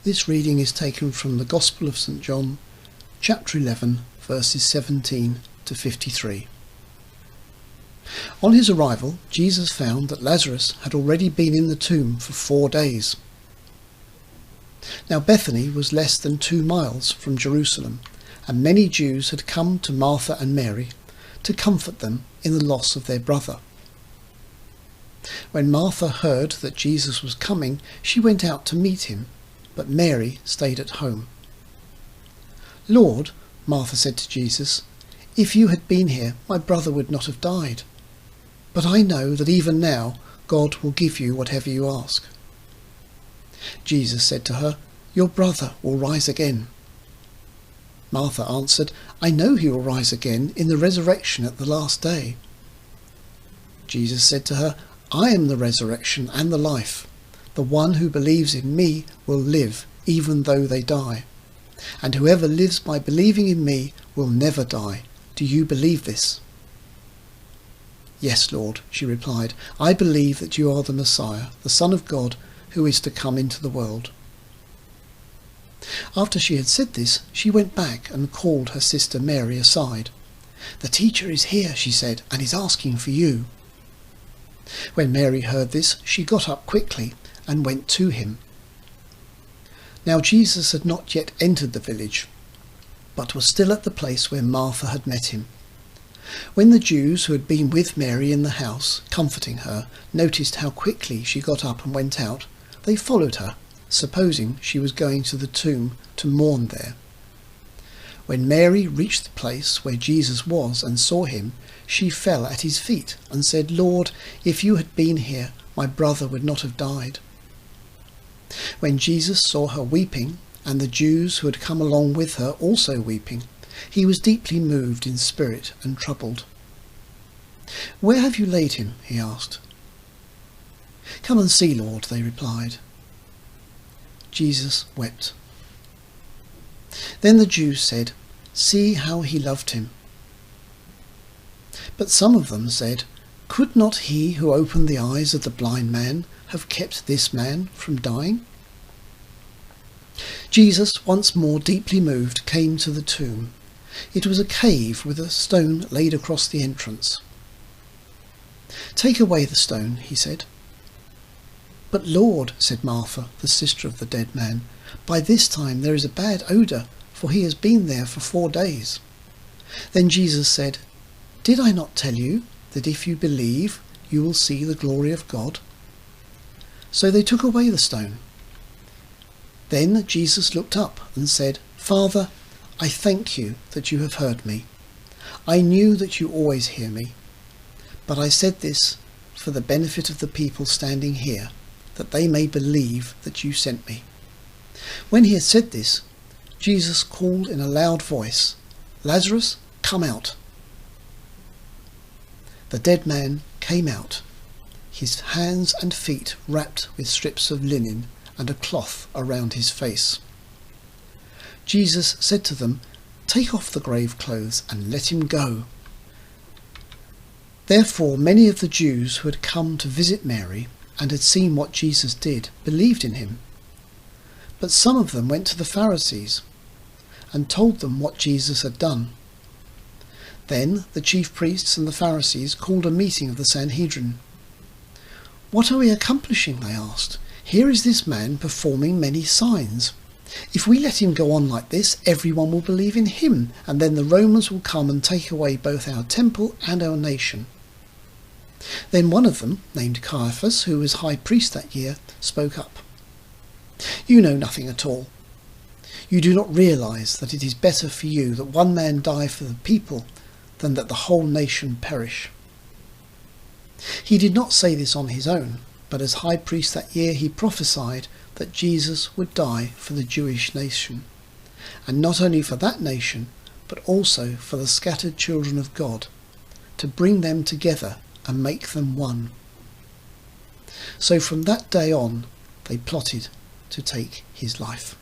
This reading is taken from the Gospel of St. John, chapter 11, verses 17 to 53. On his arrival, Jesus found that Lazarus had already been in the tomb for 4 days. Now Bethany was less than 2 miles from Jerusalem, and many Jews had come to Martha and Mary to comfort them in the loss of their brother. When Martha heard that Jesus was coming, she went out to meet him, but Mary stayed at home. "Lord," Martha said to Jesus, "if you had been here, my brother would not have died. But I know that even now God will give you whatever you ask." Jesus said to her, "Your brother will rise again." Martha answered, "I know he will rise again in the resurrection at the last day." Jesus said to her, "I am the resurrection and the life. The one who believes in me will live even though they die. And whoever lives by believing in me will never die. Do you believe this?" "Yes, Lord," she replied. "I believe that you are the Messiah, the Son of God, who is to come into the world." After she had said this, she went back and called her sister Mary aside. "The teacher is here," she said, "and is asking for you." When Mary heard this, she got up quickly and went to him. Now Jesus had not yet entered the village, but was still at the place where Martha had met him. When the Jews who had been with Mary in the house, comforting her, noticed how quickly she got up and went out, they followed her, supposing she was going to the tomb to mourn there. When Mary reached the place where Jesus was and saw him, she fell at his feet and said, "Lord, if you had been here, my brother would not have died." When Jesus saw her weeping, and the Jews who had come along with her also weeping, he was deeply moved in spirit and troubled. "Where have you laid him?" he asked. "Come and see, Lord," they replied. Jesus wept. Then the Jews said, "See how he loved him." But some of them said, "Could not he who opened the eyes of the blind man have kept this man from dying?" Jesus, once more deeply moved, came to the tomb. It was a cave with a stone laid across the entrance. "Take away the stone," he said. "But Lord," said Martha, the sister of the dead man, "by this time there is a bad odour, for he has been there for 4 days." Then Jesus said, "Did I not tell you that if you believe, you will see the glory of God?" So they took away the stone. Then Jesus looked up and said, "Father, I thank you that you have heard me. I knew that you always hear me, but I said this for the benefit of the people standing here, that they may believe that you sent me." When he had said this, Jesus called in a loud voice, "Lazarus, come out." The dead man came out, his hands and feet wrapped with strips of linen and a cloth around his face. Jesus said to them, "Take off the grave clothes and let him go." Therefore many of the Jews who had come to visit Mary and had seen what Jesus did believed in him. But some of them went to the Pharisees and told them what Jesus had done. Then the chief priests and the Pharisees called a meeting of the Sanhedrin. "What are we accomplishing?" they asked. "Here is this man performing many signs. If we let him go on like this, everyone will believe in him, and then the Romans will come and take away both our temple and our nation." Then one of them, named Caiaphas, who was high priest that year, spoke up. "You know nothing at all. You do not realize that it is better for you that one man die for the people than that the whole nation perish." He did not say this on his own, but as high priest that year he prophesied that Jesus would die for the Jewish nation, and not only for that nation, but also for the scattered children of God, to bring them together and make them one. So from that day on, they plotted to take his life.